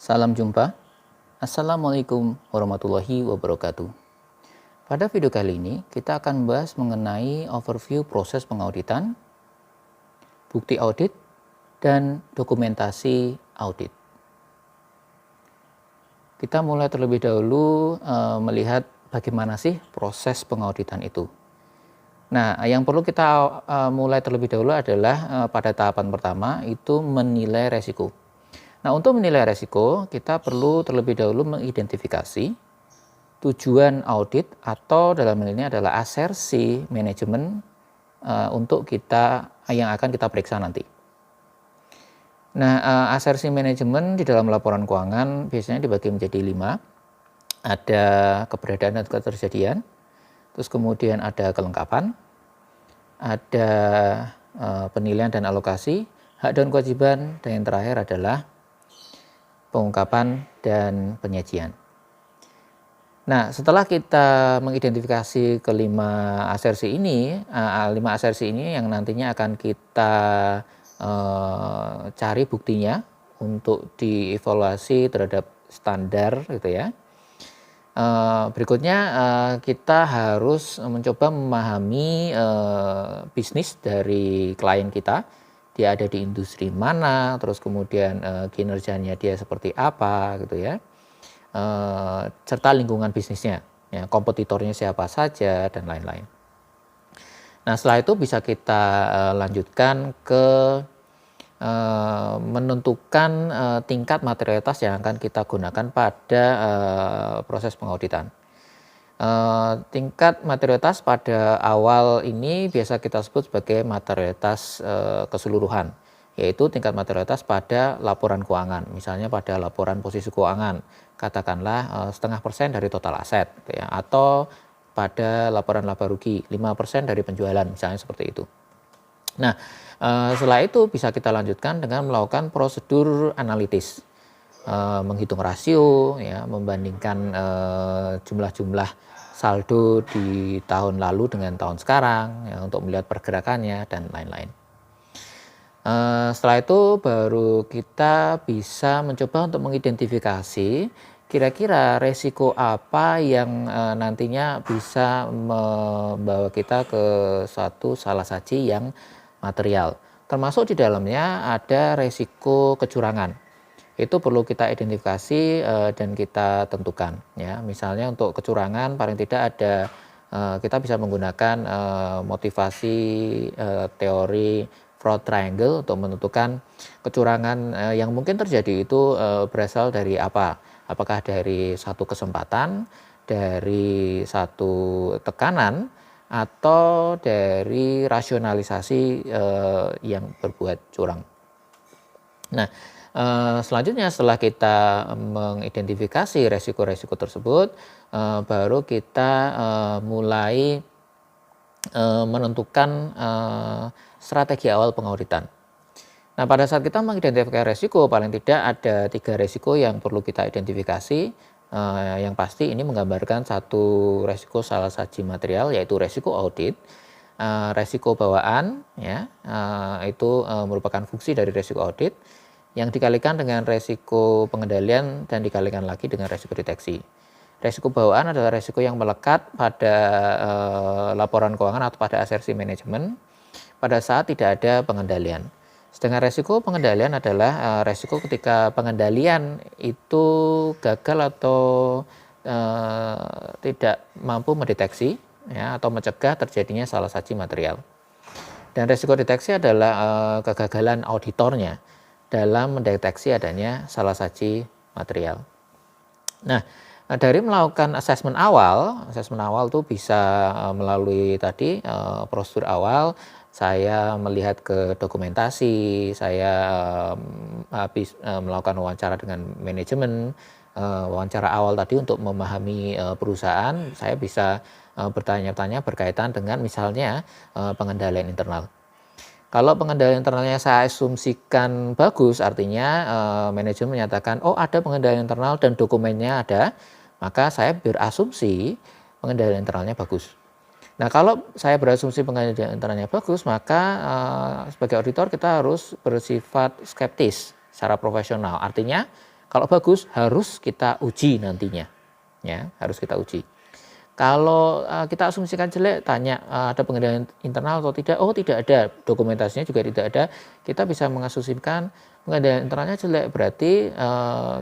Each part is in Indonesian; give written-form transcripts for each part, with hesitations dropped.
Salam jumpa. Assalamualaikum warahmatullahi wabarakatuh. Pada video kali ini kita akan membahas mengenai overview proses pengauditan, bukti audit, dan dokumentasi audit. Kita mulai terlebih dahulu melihat bagaimana sih proses pengauditan itu. Nah, yang perlu kita mulai terlebih dahulu adalah pada tahapan pertama itu menilai resiko. Nah, untuk menilai resiko, kita perlu terlebih dahulu mengidentifikasi tujuan audit atau dalam hal ini adalah asersi manajemen untuk yang akan kita periksa nanti. Nah, asersi manajemen di dalam laporan keuangan biasanya dibagi menjadi 5. Ada keberadaan dan ketersediaan, terus kemudian ada kelengkapan, ada penilaian dan alokasi, hak dan kewajiban, dan yang terakhir adalah pengungkapan dan penyajian. Nah, setelah kita mengidentifikasi kelima asersi ini, 5 asersi ini yang nantinya akan kita cari buktinya untuk dievaluasi terhadap standar gitu ya. Berikutnya kita harus mencoba memahami bisnis dari klien kita. Dia ada di industri mana, terus kemudian kinerjanya dia seperti apa gitu ya, serta lingkungan bisnisnya, ya, kompetitornya siapa saja dan lain-lain. Nah, setelah itu bisa kita lanjutkan ke menentukan tingkat materialitas yang akan kita gunakan pada proses pengauditan. Tingkat materialitas pada awal ini biasa kita sebut sebagai materialitas keseluruhan, yaitu tingkat materialitas pada laporan keuangan. Misalnya pada laporan posisi keuangan, katakanlah 0,5% dari total aset, gitu ya, atau pada laporan laba rugi 5% dari penjualan, misalnya seperti itu. Nah, setelah itu bisa kita lanjutkan dengan melakukan prosedur analitis, menghitung rasio, ya, membandingkan jumlah-jumlah saldo di tahun lalu dengan tahun sekarang, ya, untuk melihat pergerakannya dan lain-lain. Setelah itu baru kita bisa mencoba untuk mengidentifikasi kira-kira resiko apa yang nantinya bisa membawa kita ke suatu salah saji yang material. Termasuk di dalamnya ada resiko kecurangan. Itu perlu kita identifikasi dan kita tentukan, ya. Misalnya untuk kecurangan paling tidak ada kita bisa menggunakan motivasi teori fraud triangle untuk menentukan kecurangan yang mungkin terjadi itu berasal dari apa? Apakah dari satu kesempatan, dari satu tekanan, atau dari rasionalisasi yang berbuat curang. Nah, selanjutnya setelah kita mengidentifikasi resiko-resiko tersebut, baru kita mulai menentukan strategi awal pengauditan. Nah, pada saat kita mengidentifikasi resiko, paling tidak ada 3 resiko yang perlu kita identifikasi. Yang pasti ini menggambarkan satu resiko salah saji material, yaitu resiko audit, resiko bawaan, ya, itu merupakan fungsi dari resiko audit yang dikalikan dengan resiko pengendalian dan dikalikan lagi dengan resiko deteksi. Resiko bawaan adalah resiko yang melekat pada laporan keuangan atau pada asersi manajemen pada saat tidak ada pengendalian. Sedangkan resiko pengendalian adalah resiko ketika pengendalian itu gagal atau tidak mampu mendeteksi, ya, atau mencegah terjadinya salah saji material. Dan resiko deteksi adalah kegagalan auditornya dalam mendeteksi adanya salah saji material. Nah, dari melakukan asesmen awal itu bisa melalui tadi prosedur awal. Saya melihat ke dokumentasi, saya habis melakukan wawancara dengan manajemen, wawancara awal tadi untuk memahami perusahaan. Saya bisa bertanya-tanya berkaitan dengan misalnya pengendalian internal. Kalau pengendalian internalnya saya asumsikan bagus, artinya manajemen menyatakan, oh ada pengendalian internal dan dokumennya ada, maka saya berasumsi pengendalian internalnya bagus. Nah, kalau saya berasumsi pengendalian internalnya bagus, maka sebagai auditor kita harus bersifat skeptis secara profesional. Artinya Kalau bagus harus kita uji nantinya, ya, harus kita uji. Kalau kita asumsikan jelek, tanya ada pengendalian internal atau tidak? Oh, tidak ada, dokumentasinya juga tidak ada. Kita bisa mengasumsikan pengendalian internalnya jelek, berarti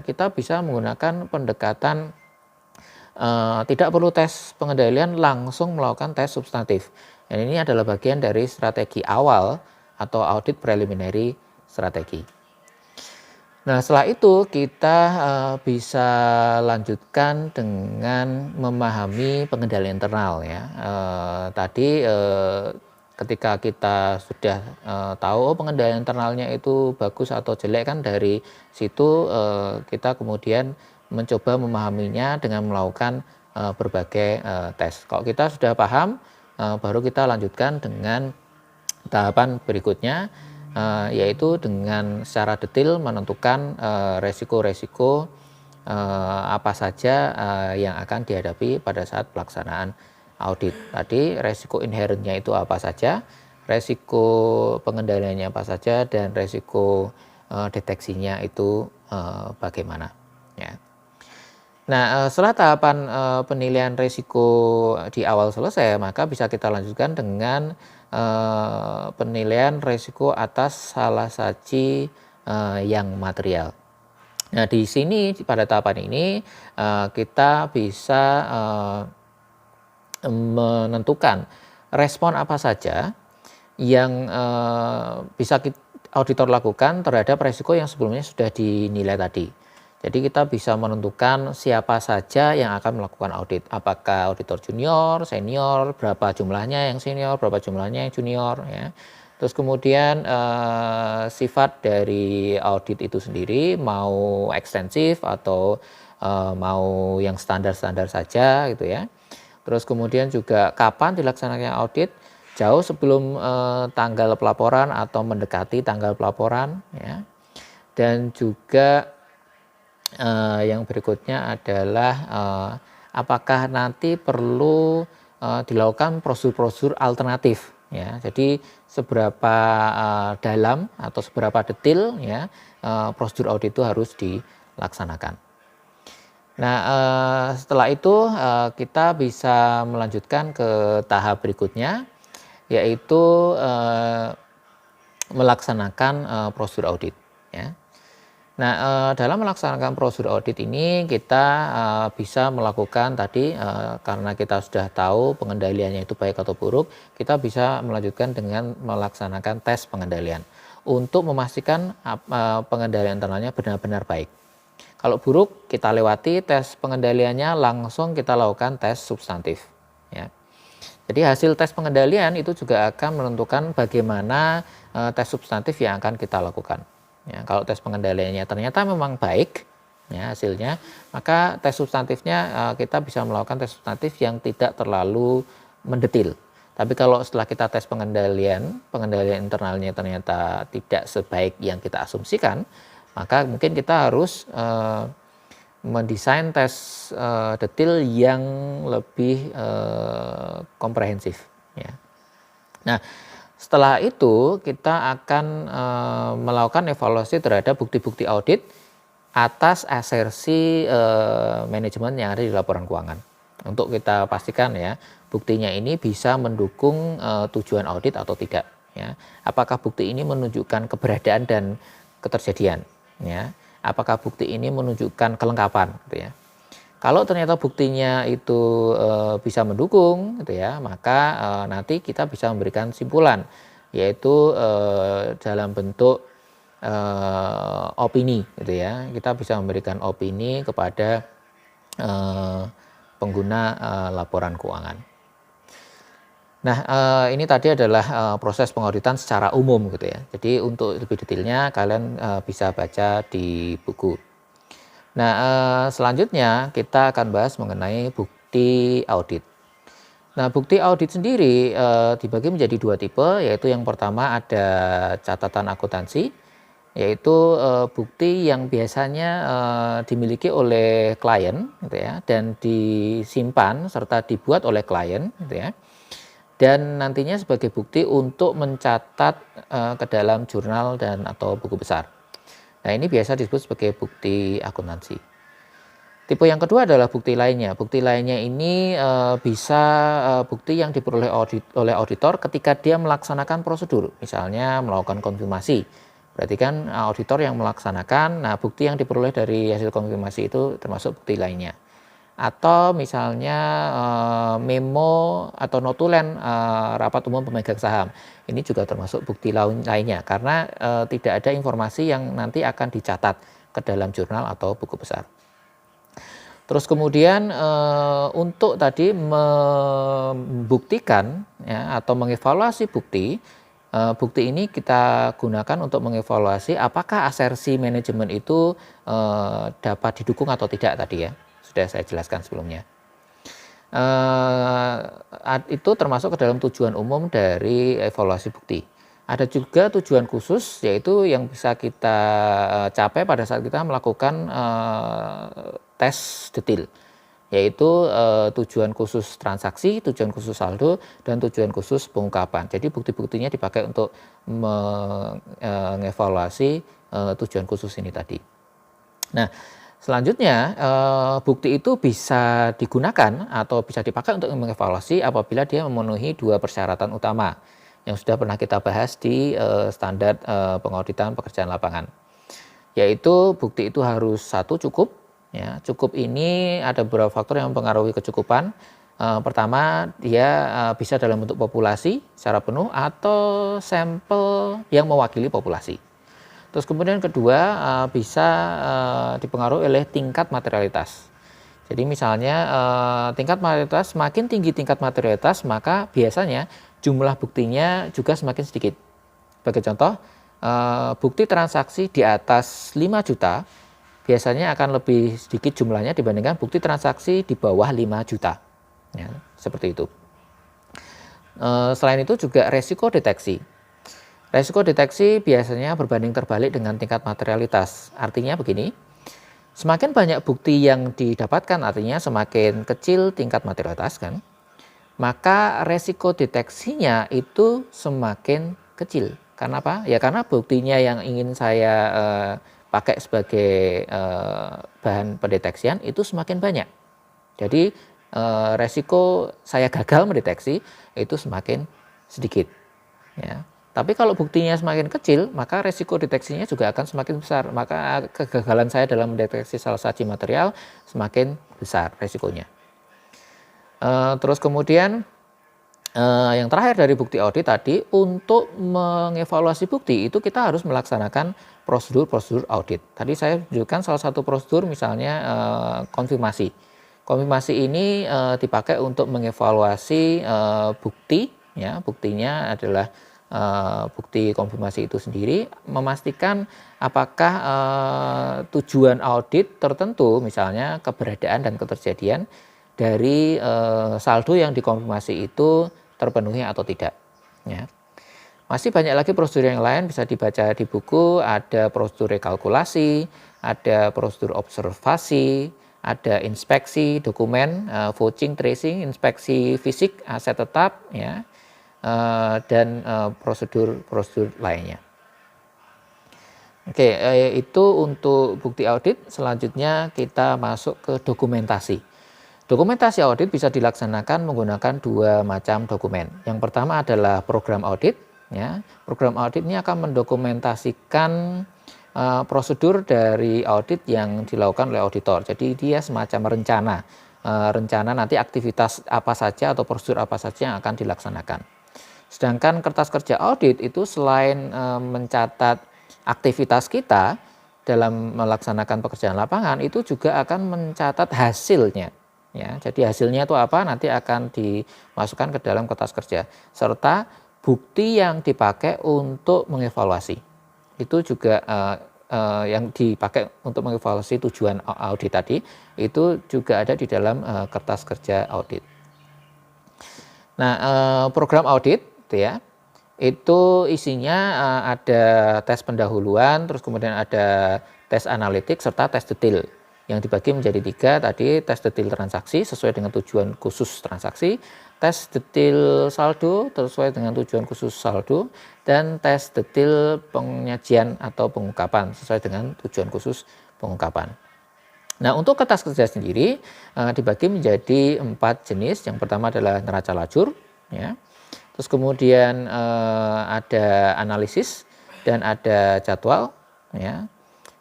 kita bisa menggunakan pendekatan tidak perlu tes pengendalian, langsung melakukan tes substantif. Dan ini adalah bagian dari strategi awal atau audit preliminary strategi. Nah, setelah itu kita bisa lanjutkan dengan memahami pengendalian internal, ya. Tadi ketika kita sudah tahu pengendalian internalnya itu bagus atau jelek, kan dari situ kita kemudian mencoba memahaminya dengan melakukan berbagai tes. Kalau kita sudah paham, baru kita lanjutkan dengan tahapan berikutnya, yaitu dengan secara detail menentukan resiko-resiko apa saja yang akan dihadapi pada saat pelaksanaan audit. Tadi resiko inherentnya itu apa saja, resiko pengendaliannya apa saja, dan resiko deteksinya itu bagaimana, ya. Nah, setelah tahapan penilaian risiko di awal selesai, maka bisa kita lanjutkan dengan penilaian risiko atas salah saji yang material. Nah, di sini pada tahapan ini kita bisa menentukan respon apa saja yang bisa auditor lakukan terhadap risiko yang sebelumnya sudah dinilai tadi. Jadi kita bisa menentukan siapa saja yang akan melakukan audit. Apakah auditor junior, senior, berapa jumlahnya yang senior, berapa jumlahnya yang junior, ya. Terus kemudian sifat dari audit itu sendiri, mau ekstensif atau mau yang standar-standar saja gitu, ya. Terus kemudian juga kapan dilaksanakannya audit, jauh sebelum tanggal pelaporan atau mendekati tanggal pelaporan, ya. Dan juga yang berikutnya adalah apakah nanti perlu dilakukan prosedur-prosedur alternatif, ya. Jadi seberapa dalam atau seberapa detail, ya, prosedur audit itu harus dilaksanakan. Nah, setelah itu kita bisa melanjutkan ke tahap berikutnya, yaitu melaksanakan prosedur audit, ya. Nah, dalam melaksanakan prosedur audit ini kita bisa melakukan tadi, karena kita sudah tahu pengendaliannya itu baik atau buruk, kita bisa melanjutkan dengan melaksanakan tes pengendalian untuk memastikan pengendalian internalnya benar-benar baik. Kalau buruk, kita lewati tes pengendaliannya, langsung kita lakukan tes substantif, ya. Jadi hasil tes pengendalian itu juga akan menentukan bagaimana tes substantif yang akan kita lakukan. Ya, kalau tes pengendaliannya ternyata memang baik, ya, hasilnya, maka tes substantifnya kita bisa melakukan tes substantif yang tidak terlalu mendetil. Tapi kalau setelah kita tes pengendalian internalnya ternyata tidak sebaik yang kita asumsikan, maka mungkin kita harus mendesain tes detail yang lebih komprehensif, ya. Nah, setelah itu kita akan melakukan evaluasi terhadap bukti-bukti audit atas asersi manajemen yang ada di laporan keuangan. Untuk kita pastikan, ya, buktinya ini bisa mendukung tujuan audit atau tidak, ya. Apakah bukti ini menunjukkan keberadaan dan ketersediaan, ya. Apakah bukti ini menunjukkan kelengkapan, gitu, ya. Kalau ternyata buktinya itu bisa mendukung, gitu, ya, maka nanti kita bisa memberikan simpulan, yaitu dalam bentuk opini, gitu, ya. Kita bisa memberikan opini kepada pengguna laporan keuangan. Nah, ini tadi adalah proses pengauditan secara umum, gitu, ya. Jadi untuk lebih detailnya kalian bisa baca di buku. Nah, selanjutnya kita akan bahas mengenai bukti audit. Nah, bukti audit sendiri dibagi menjadi dua tipe, yaitu yang pertama ada catatan akuntansi, yaitu bukti yang biasanya dimiliki oleh klien, gitu, ya, dan disimpan serta dibuat oleh klien, gitu, ya, dan nantinya sebagai bukti untuk mencatat ke dalam jurnal dan atau buku besar. Nah, ini biasa disebut sebagai bukti akuntansi. Tipe yang kedua adalah bukti lainnya. Bukti lainnya ini bisa bukti yang diperoleh oleh auditor ketika dia melaksanakan prosedur, misalnya melakukan konfirmasi. Berarti kan auditor yang melaksanakan, nah bukti yang diperoleh dari hasil konfirmasi itu termasuk bukti lainnya. Atau misalnya memo atau notulen rapat umum pemegang saham. Ini juga termasuk bukti lainnya karena tidak ada informasi yang nanti akan dicatat ke dalam jurnal atau buku besar. Terus kemudian untuk tadi membuktikan ya, atau mengevaluasi bukti, bukti ini kita gunakan untuk mengevaluasi apakah asersi manajemen itu dapat didukung atau tidak tadi ya. Sudah saya jelaskan sebelumnya. Itu termasuk ke dalam tujuan umum dari evaluasi bukti. Ada juga tujuan khusus, yaitu yang bisa kita capai pada saat kita melakukan tes detail, yaitu tujuan khusus transaksi, tujuan khusus saldo, dan tujuan khusus pengungkapan. Jadi bukti-buktinya dipakai untuk mengevaluasi tujuan khusus ini tadi. Nah, selanjutnya bukti itu bisa digunakan atau bisa dipakai untuk mengevaluasi apabila dia memenuhi dua persyaratan utama yang sudah pernah kita bahas di standar pengauditan pekerjaan lapangan. Yaitu bukti itu harus satu cukup. Ya, cukup ini ada beberapa faktor yang mempengaruhi kecukupan. Pertama, dia bisa dalam bentuk populasi secara penuh atau sampel yang mewakili populasi. Terus kemudian kedua, bisa dipengaruhi oleh tingkat materialitas. Jadi misalnya tingkat materialitas, semakin tinggi tingkat materialitas, maka biasanya jumlah buktinya juga semakin sedikit. Sebagai contoh, bukti transaksi di atas 5 juta biasanya akan lebih sedikit jumlahnya dibandingkan bukti transaksi di bawah 5 juta. Ya, seperti itu. Selain itu juga resiko deteksi. Resiko deteksi biasanya berbanding terbalik dengan tingkat materialitas. Artinya begini, semakin banyak bukti yang didapatkan, artinya semakin kecil tingkat materialitas kan, maka resiko deteksinya itu semakin kecil. Karena apa? Ya karena buktinya yang ingin saya pakai sebagai bahan pendeteksian itu semakin banyak. Jadi resiko saya gagal mendeteksi itu semakin sedikit. Ya. Tapi kalau buktinya semakin kecil, maka resiko deteksinya juga akan semakin besar. Maka kegagalan saya dalam mendeteksi salah saji material semakin besar resikonya. Terus kemudian yang terakhir dari bukti audit tadi, untuk mengevaluasi bukti itu kita harus melaksanakan prosedur-prosedur audit. Tadi saya tunjukkan salah satu prosedur misalnya konfirmasi. Konfirmasi ini dipakai untuk mengevaluasi bukti, ya buktinya adalah bukti konfirmasi itu sendiri, memastikan apakah tujuan audit tertentu, misalnya keberadaan dan keterjadian dari saldo yang dikonfirmasi itu terpenuhi atau tidak. Ya. Masih banyak lagi prosedur yang lain bisa dibaca di buku, ada prosedur rekalkulasi, ada prosedur observasi, ada inspeksi dokumen, vouching, tracing, inspeksi fisik, aset tetap, ya, dan prosedur-prosedur lainnya. Oke, itu untuk bukti audit. Selanjutnya kita masuk ke dokumentasi. Dokumentasi audit bisa dilaksanakan menggunakan dua macam dokumen. Yang pertama adalah program audit. Ya. Program audit ini akan mendokumentasikan prosedur dari audit yang dilakukan oleh auditor. Jadi dia semacam rencana. Rencana nanti aktivitas apa saja atau prosedur apa saja yang akan dilaksanakan. Sedangkan kertas kerja audit itu selain mencatat aktivitas kita dalam melaksanakan pekerjaan lapangan, itu juga akan mencatat hasilnya. Ya, jadi hasilnya itu apa nanti akan dimasukkan ke dalam kertas kerja serta bukti yang dipakai untuk mengevaluasi. Itu juga yang dipakai untuk mengevaluasi tujuan audit tadi itu juga ada di dalam kertas kerja audit. Nah, program audit ya, itu isinya ada tes pendahuluan, terus kemudian ada tes analitik serta tes detail. Yang dibagi menjadi 3 tadi, tes detail transaksi sesuai dengan tujuan khusus transaksi, tes detil saldo sesuai dengan tujuan khusus saldo, dan tes detil penyajian atau pengungkapan sesuai dengan tujuan khusus pengungkapan. Nah, untuk kertas kerja sendiri dibagi menjadi 4 jenis. Yang pertama adalah neraca lajur, ya. Terus kemudian ada analisis dan ada jadwal, ya.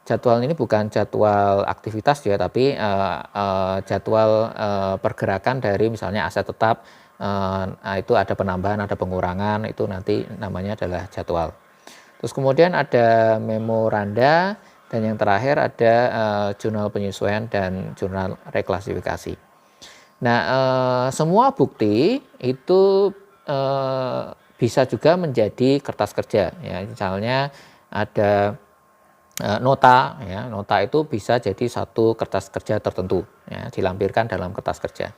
Jadwal ini bukan jadwal aktivitas ya, tapi jadwal pergerakan dari misalnya aset tetap, itu ada penambahan, ada pengurangan, itu nanti namanya adalah jadwal. Terus kemudian ada memoranda, dan yang terakhir ada jurnal penyesuaian dan jurnal reklasifikasi. Nah, semua bukti itu bisa juga menjadi kertas kerja, ya. Misalnya ada nota, ya. Nota itu bisa jadi satu kertas kerja tertentu, ya, dilampirkan dalam kertas kerja.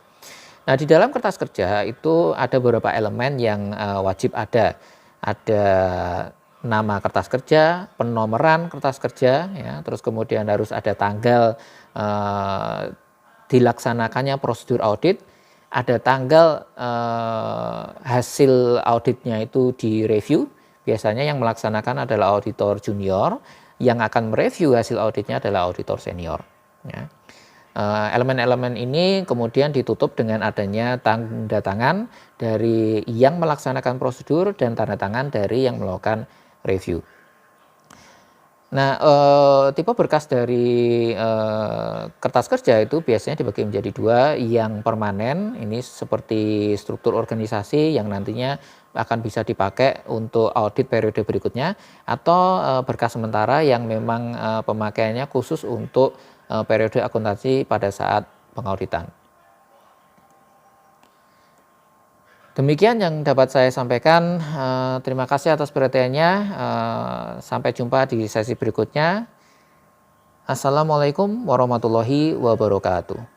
Nah, di dalam kertas kerja itu ada beberapa elemen yang wajib ada. Ada nama kertas kerja, penomoran kertas kerja, ya, terus kemudian harus ada tanggal dilaksanakannya prosedur audit, ada tanggal hasil auditnya itu direview. Biasanya yang melaksanakan adalah auditor junior, yang akan mereview hasil auditnya adalah auditor senior, ya. Elemen-elemen ini kemudian ditutup dengan adanya tanda tangan dari yang melaksanakan prosedur dan tanda tangan dari yang melakukan review. Nah, tipe berkas dari kertas kerja itu biasanya dibagi menjadi 2, yang permanen, ini seperti struktur organisasi yang nantinya akan bisa dipakai untuk audit periode berikutnya, atau berkas sementara yang memang pemakaiannya khusus untuk periode akuntansi pada saat pengauditan. Demikian yang dapat saya sampaikan. Terima kasih atas perhatiannya. Sampai jumpa di sesi berikutnya. Assalamualaikum warahmatullahi wabarakatuh.